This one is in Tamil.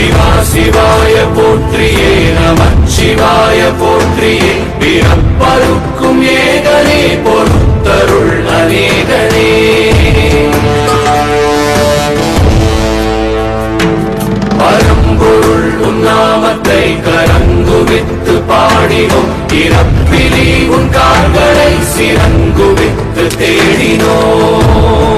சிவாய போற்றியே நமச்சிவாய போற்றியே பிறப்பருக்கும் ஏகனே பொறுத்தருள் அநேகனே பரம்பொருள் உன்னாமத்தை கரங்குவித்து பாடினோம் இறப்பிலி உன் கால்களை சிறங்குவித்து தேடினோம்